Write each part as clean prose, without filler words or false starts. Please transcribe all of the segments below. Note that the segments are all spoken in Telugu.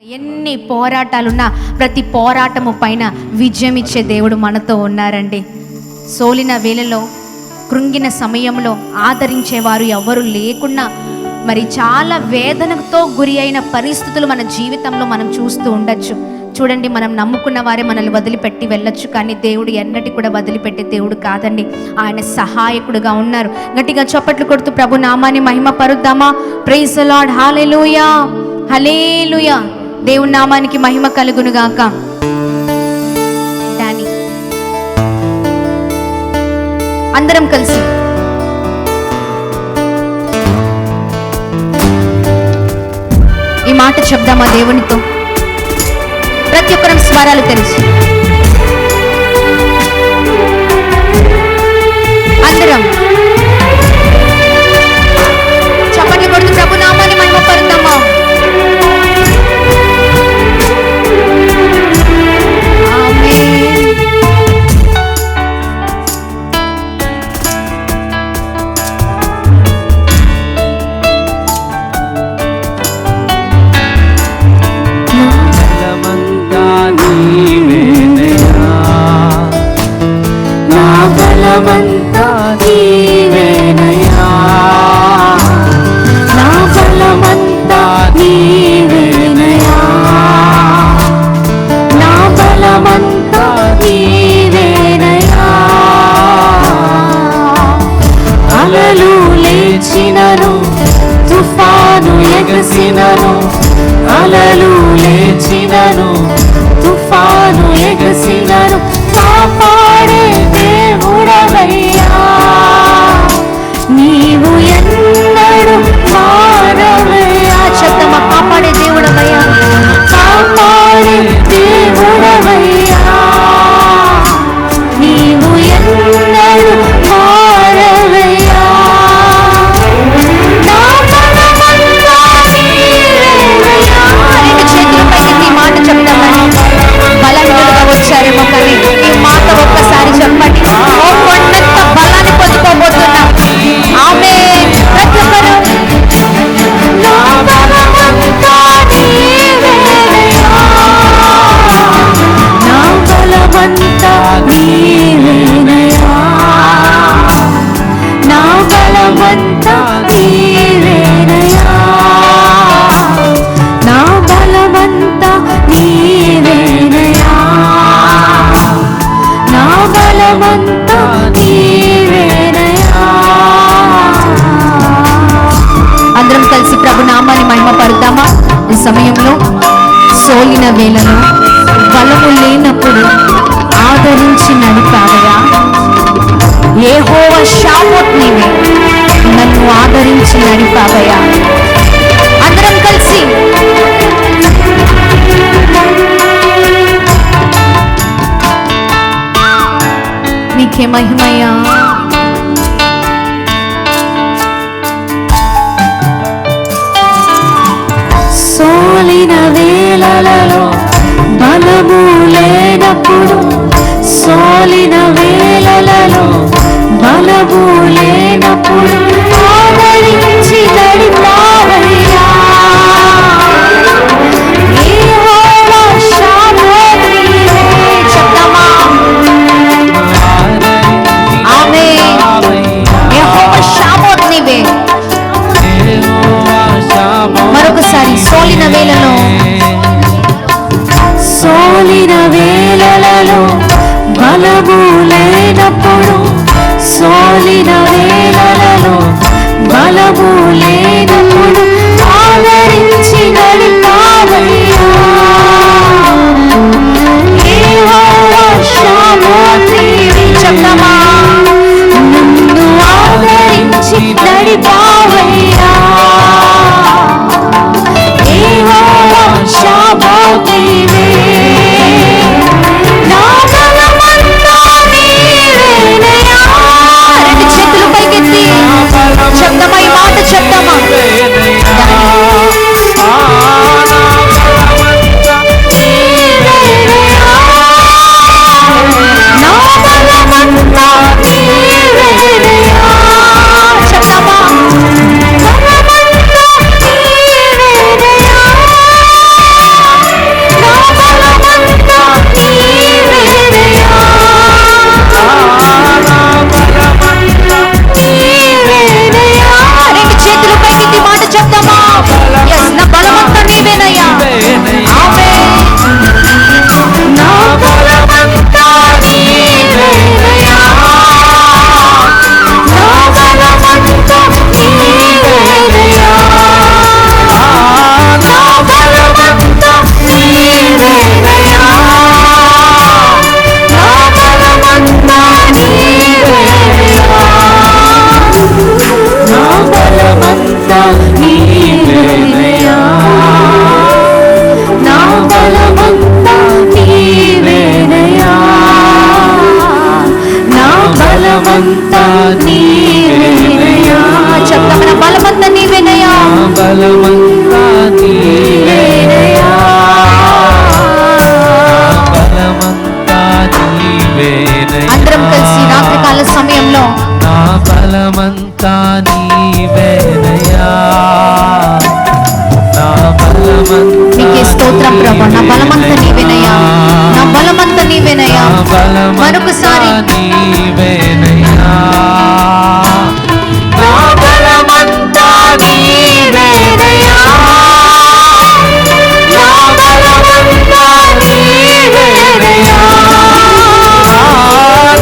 ఎన్ని పోరాటాలున్నా ప్రతి పోరాటము పైన విజయం ఇచ్చే దేవుడు మనతో ఉన్నారండి. సోలిన వేళలో, కృంగిన సమయంలో ఆదరించేవారు ఎవరు లేకున్నా, మరి చాలా వేదనతో గురి అయిన పరిస్థితులు మన జీవితంలో మనం చూస్తూ ఉండొచ్చు. చూడండి, మనం నమ్ముకున్న వారే మనల్ని వదిలిపెట్టి వెళ్ళొచ్చు, కానీ దేవుడు ఎన్నటి కూడా వదిలిపెట్టే దేవుడు కాదండి. ఆయన సహాయకుడుగా ఉన్నారు. గట్టిగా చప్పట్లు కొడుతూ ప్రభు నామాన్ని మహిమ పరుద్దామా? ప్రైజ్ ది లార్డ్, హల్లెలూయా, హల్లెలూయా. దేవుని నామానికి మహిమ కలుగును గాక. డానీ, అందరం కలిసి ఈ మాట చెప్దామా దేవునితో? ప్రతి ఒక్కరం స్వరాలు తెలిసి అందరం చప్పట్లు కొడుతూ ప్రభు నామాన్ని మహిమ పరుద్దామా? తుఫాను ఎగసినను, అలలు లేచినను, తుఫాను ఎగసినను, కాపాడే దేవుడవయ్యా, నీవు ఎన్నడు మారవయ్యా. చెప్తామా? కాపాడే దేవుడవయ్యా, కాపాడే దేవుడవయ్యా, నీవు ఎన్నడు మారవయ్యా. వచ్చారేమో కానీ ఈ మాట ఒక్కసారి చెప్పండి. ఓ కొండంత బలాన్ని పొందుకోబోతున్నా. ఆమేన్. ప్రతి ఒక్కరు నా బలమంతా నీవేనయ్యా, నా బలమంతా నీవేనయ్యా, నా బలమంతా నీవేనయ్యా, నా బలమంతా నీవేనయ్యా, నా బలమంతా నీవేనయ్యా. అందరం కలిసి ప్రభు నామాన్ని మహిమ పరుద్దామా? ఈ సమయంలో సోలిన వేళలో, బలము లేనప్పుడు ఆదరించి నడిపావయ్యా. యెహోవా షామోత్ నీవే, నన్ను ఆదరించి నడిపావయ్యా. అందరం కలిసి నీకే మహిమయ్యా. సోలిన వేళలలో, బలము లేనప్పుడు, సోలిన వేళలలో, బలము లేనప్పుడు ఆదరించి నడిపావయ్యా. యెహోవా షామోత్ నీవే. చెప్తామా? ఆమేన్. యెహోవా షామోత్ నీవే. మరొకసారి సోలిన వేళలో, సోలిన వేళలలో, బలము లేనప్పుడు, సోలిన వేళలలో, బలము లేనప్పుడు ఆదరించి నడిపావయ్యా. యెహోవా షామోత్ నీవే. చెప్తామా? నన్ను ఆదరించి నడిపావయ్యా. యెహోవా షామోత్ నీవే, నా బలమంతా నీవేనయ్యా. రెండు చేతులు పైకెత్తి చెప్తామా? ఈ మాట స్తోత్రం ప్రభా. నా బలమంతా నీవేనయ్యా, నా బలమంతా నీవేనయ్యా. మరొకసారి నీవేనయ్యా, నా బలమంతా నీవేనయ్యా, నా బలమంతా నీవేనయ్యా,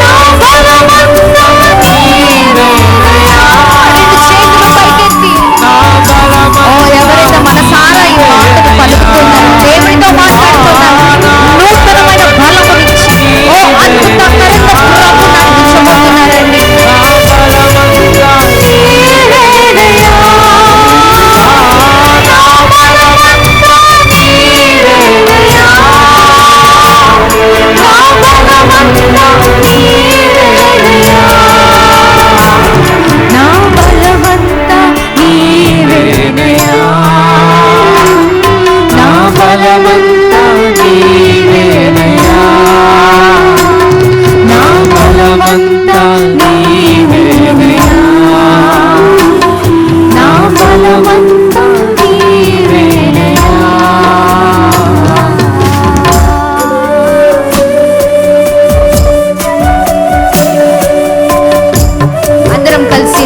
నా బలమంతా నీవేనయ్యా. ఎవరైతే మనసారా ఈ మాటలు పలుకుతున్నారు, దేవుడితో మాట్లాడుతున్నారు, నూతనమైన బలమునిచ్చి అద్భుతకరంగా ప్రభు నడిపించబోతున్నారండి.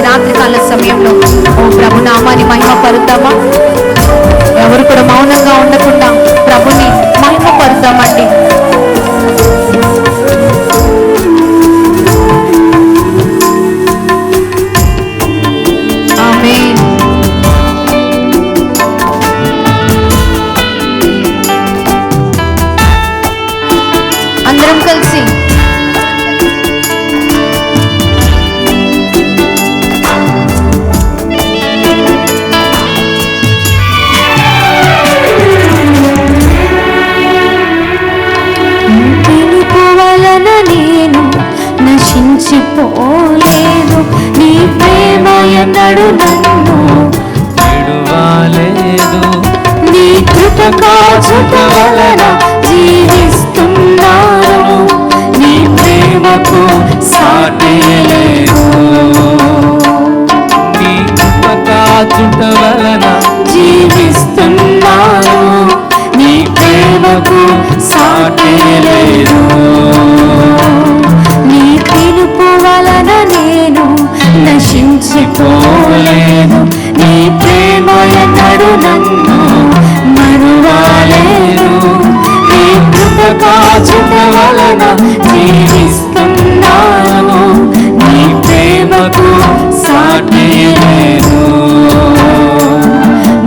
రాత్రికాల సమయంలో ఓ ప్రభు నామాన్ని మహిమపరుద్దామా? ఎవరు కూడా మౌనంగా ఉండకుండా ప్రభుని మహిమపరుద్దామండి. ఆమేన్. అందరం కలిసి నేను నశించిపోలేదు, నీ ప్రేమ ఎన్నడు నన్ను విడువలేదు, నీ కృప కాచుట వలన జీవిస్తున్నాను, నీ ప్రేమకు సాటి లేదు, నీ కృప కాచుట వలన జీవిస్తున్నాను, నీ ప్రేమకు సాటి లేదు, నీ పిలుపు వలన నేను నశించిపోలేదు, నీ ప్రేమ ఎన్నడు నన్ను మరువలేదు, నీ కృప కాచుట వలన జీవిస్తున్నాను, నీ ప్రేమకు సాటి లేదు,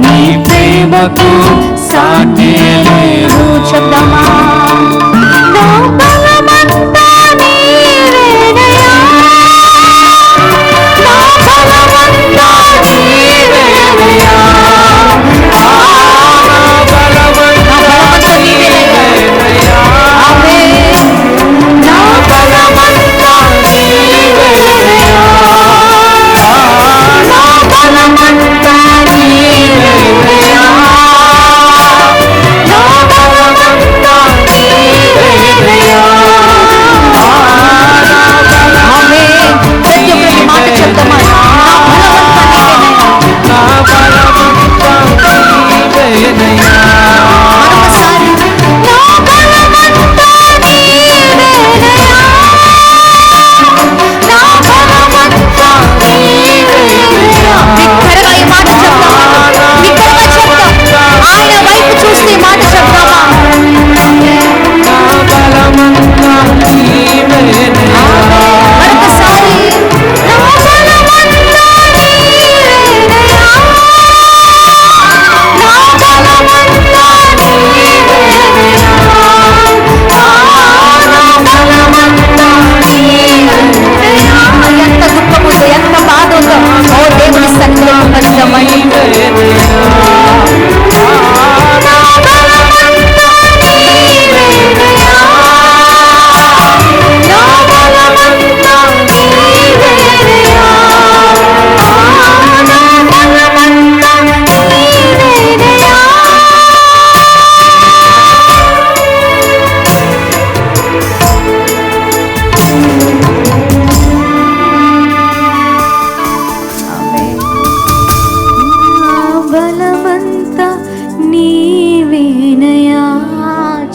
నీ ప్రేమకు సాటి లేదు. చెప్దామా? నా బలమంతా నీవేనయ్యా, నా బలమంతా నీవేనయ్యా, నా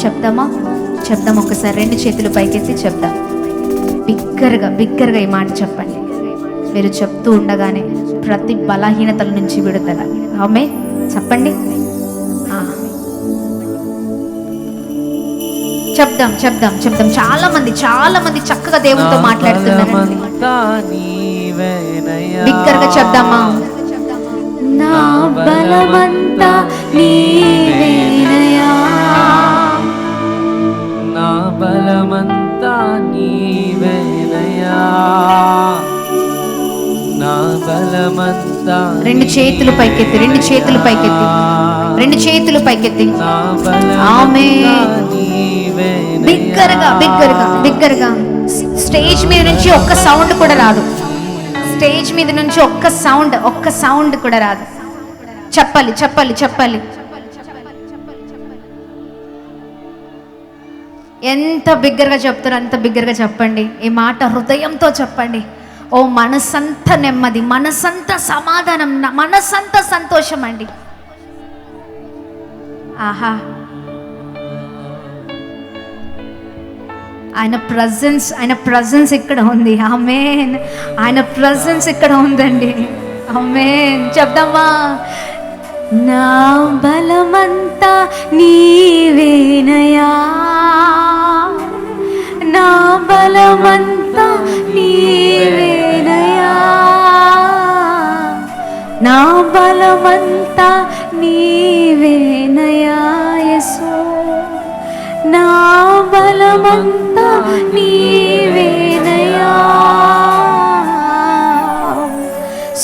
చెప్దామా? చెప్దాం. ఒకసారి 2 చేతులు పైకెత్తి చెప్దాం. బిగ్గరగా ఈ మాట చెప్పండి. మీరు చెప్తూ ఉండగానే ప్రతి బలహీనతల నుంచి విడుదల. ఆమేన్. చెప్పండి. చెప్దాం. చాలా మంది చక్కగా దేవునితో మాట్లాడుతున్నారు. బిగ్గరగా చెప్దామా? నా బలమంతా నీవేనయ్యా, నా బలమంతా నీవేనయ్యా, నా బలమంతా. 2 చేతులు పైకెత్తి. 2 చేతులు పైకెత్తి. ఆమేన్. బిగ్గరగా. స్టేజ్ మీద నుంచి ఒక్క సౌండ్ కూడా రాదు. స్టేజ్ మీద నుంచి ఒక్క సౌండ్ కూడా రాదు. చెప్పాలి. ఎంత బిగ్గరగా చెప్తారో అంత బిగ్గరగా చెప్పండి. ఈ మాట హృదయంతో చెప్పండి. ఓ మనసంత నెమ్మది, మనసంత సమాధానం, మనసంత సంతోషం అండి. ఆహా, ఆయన ప్రజెన్స్ ఇక్కడ ఉంది. ఆమేన్. ఆయన ప్రజెన్స్ ఇక్కడ ఉందండి. ఆమేన్. చెప్దామా? నా బలమంతా నీవేనయ్యా, నా బలమంతా నీవేనయ్యా, నా బలమంతా నీవేనయ్యా యేసు, నా బలమంతా నీవేనయ్యా.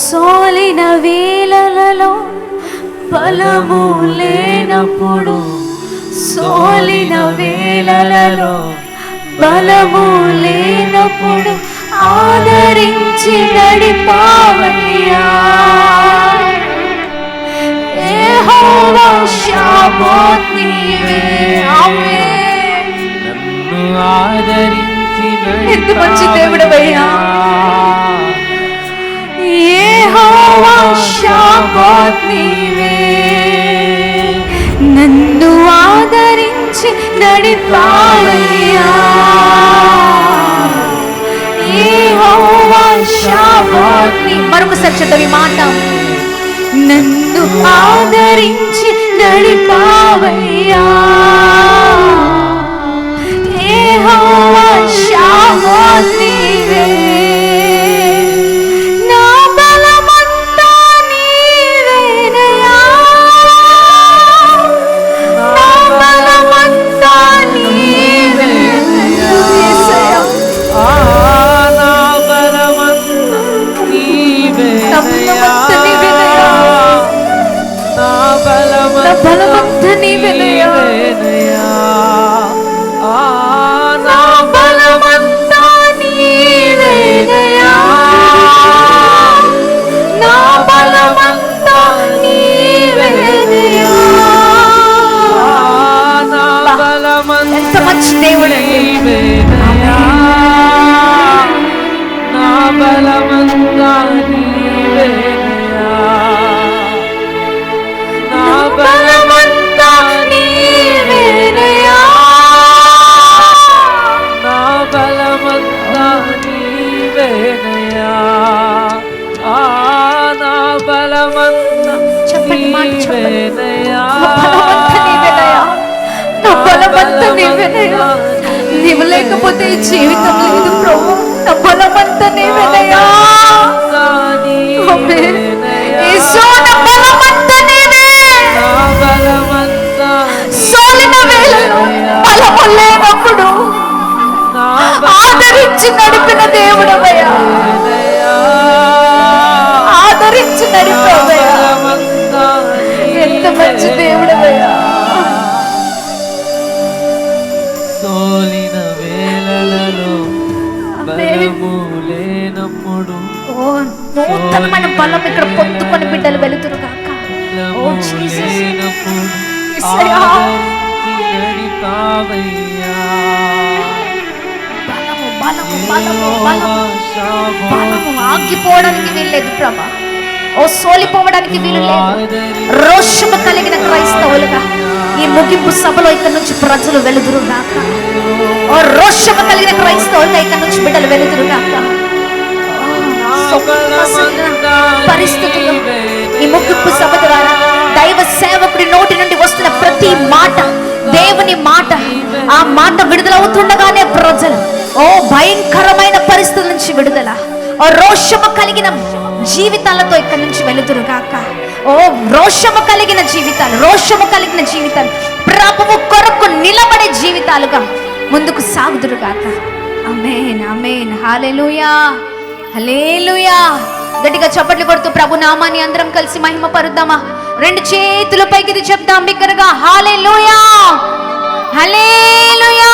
సోలిన వేళలలో బలము లేనప్పుడు, సోలిన వేళలలో బలము లేనప్పుడు ఆదరించి నడిపావయ్యా. యెహోవా షాబాత్ నీవే. ఆమేన్. నన్ను ఆదరించి ఎంత మంచి దేవుడవయ్యా. యెహోవా షాబాత్ నీవే, నన్ను ఆదరించి నడిపావయ్యా. యెహోవా షాబాత్ నీ. మరొకసారి చదవి మాట. నన్ను ఆదరించి నడిపావయ్యా. యెహోవా షాబాత్ నీవే, నా బలమంతా నీవేనయ్యా, నా బలమంతా నీవేనయ్యా. నా బలమంతా నీవేనయ్యా, నా బలమంతా నీవేనయ్యా, నా బలమంతా నీవేనయ్యా, నా బలమంతా నీవేనయ్యా, నా బలమంతా. ఎంత మంచి దేవుడు నీవేనయ్యా, నా బలమంతా నీవేనయ్యా, నా బలమంతా నీవేనయ్యా, నా బలమంతా నీవేనయ్యా, నా బలమంతా నీవేనయ్యా, నా బలమంతా నీవేనయ్యా. నీవు లేకపోతే ఈ జీవితం లేదు ప్రభు. నా బలమంతా నీవేనయ్యా. యేసు, నా బలమంతా నీవే. సోలిన వేళలో బలము లేనప్పుడు ఆదరించి నడిపిన దేవుడవయ్యా, ఆదరించి నడిపావయ్యా. ఎంత మంచి దేవుడవయ్యా. సోలిన వేళలలో బలము లేనప్పుడు, నూతనమైన బలం ఇక్కడ పొందుకొని బిడ్డలు వెళుతురు కాక. బలము ఆగిపోవడానికి వీల్లేదు ప్రభా. ఓ సోలిపోవడానికి వీలు లేదు. రోషము కలిగిన క్రైస్తవులుగా ఈ ఈ ముగింపు సభలో ఇక్కడ నుంచి ప్రజలు వెలుదురుగాక. ఓ రోషము కలిగిన క్రైస్తవులుగా ఇక్కడ నుంచి బిడ్డలు వెలుదురుగాక. పరిస్థితుల్లో ఈ ముగింపు సభ ద్వారా దైవ సేవకుడి నోటి నుండి వస్తున్న ప్రతి మాట దేవుని మాట, ఆ మాట విడుదలవుతుండగానే ప్రజలు ఓ భయంకరమైన పరిస్థితుల నుంచి విడుదల, ఓ రోషము కలిగిన జీవితాలతో ఇక్కడి నుంచి వెలుదురుగాక. ఓ రోషము కలిగిన జీవితాలు, రోషము కలిగిన జీవితాలు, ప్రభువు కొరకు నిలబడే జీవితాలుగా ముందుకు సాగుదురుగాక. ఆమేన్, ఆమేన్, హల్లెలూయా, హల్లెలూయా. గట్టిగా చప్పట్లు కొడుతూ ప్రభు నామాన్ని అందరం కలిసి మహిమ పరుద్దామా? రెండు చేతుల పైకి చెప్దాం బిగ్గరగా, హల్లెలూయా, హల్లెలూయా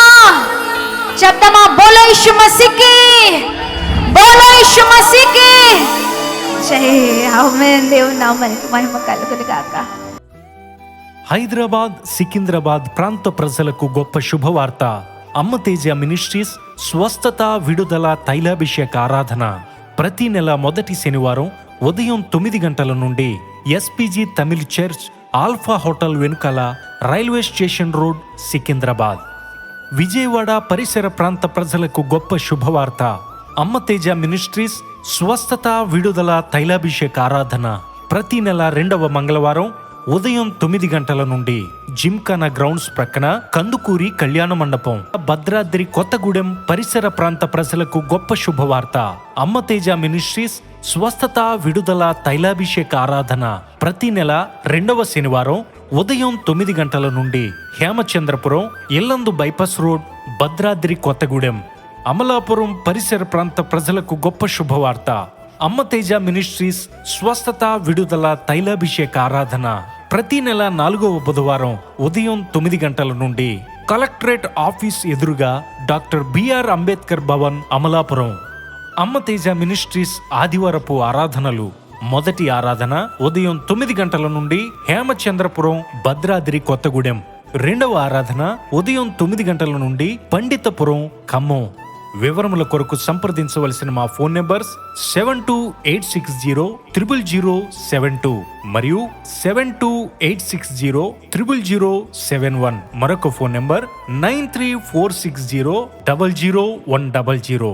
చెప్దామా? బోలో యేసు మసీకి, బోలో యేసు మసీకి జై. ఆమేన్. దేవుని నామానికి మహిమ కలుగును గాక. హైదరాబాద్, సికింద్రాబాద్ ప్రాంత ప్రజలకు గొప్ప శుభవార్త. అమ్మ తేజ మినిస్ట్రీస్ స్వస్థత, విడుదల, తైలాభిషేక ఆరాధన ప్రతి నెల మొదటి శనివారం ఉదయం 9 గంటల నుండి S P G Tamil church, alpha hotel వెనుకాల, railway station road, Secunderabad. Vijayawada పరిసర ప్రాంత ప్రజలకు గొప్ప శుభవార్త. అమ్మ తేజ మినిస్ట్రీస్ స్వస్థత, విడుదల, తైలాభిషేక ఆరాధన ప్రతి నెల 2వ మంగళవారం ఉదయం 9 గంటల నుండి జిమ్ఖానా గ్రౌండ్స్ ప్రక్కన కందుకూరి కళ్యాణ మండపం, భద్రాద్రి కొత్తగూడెం పరిసర ప్రాంత ప్రజలకు గొప్ప శుభవార్త. అమ్మ తేజ మినిస్ట్రీస్ స్వస్థత, విడుదల, తైలాభిషేక ఆరాధన ప్రతి నెల 2వ శనివారం ఉదయం 9 గంటల నుండి హేమచంద్రపురం, ఇల్లందు బైపాస్ రోడ్, భద్రాద్రి కొత్తగూడెం, అమలాపురం పరిసర ప్రాంత ప్రజలకు గొప్ప శుభవార్త. అమ్మ తేజ మినిస్ట్రీస్ స్వస్థత, విడుదల, తైలాభిషేక ఆరాధన ప్రతి నెల 4వ బుధవారం ఉదయం 9 గంటల నుండి కలెక్టరేట్ ఆఫీస్ ఎదురుగా డాక్టర్ బిఆర్ అంబేద్కర్ భవన్, అమలాపురం. అమ్మ తేజ మినిస్ట్రీస్ ఆదివారపు ఆరాధనలు. మొదటి ఆరాధన ఉదయం 9 గంటల నుండి హేమచంద్రపురం, భద్రాద్రి కొత్తగూడెం. 2వ ఆరాధన ఉదయం 9 గంటల నుండి పండితపురం, ఖమ్మం. వివరముల కొరకు సంప్రదించవలసిన మా ఫోన్ నెంబర్స్ 7286000072 మరియు 7286000071. మరొక ఫోన్ నెంబర్ 9346000100.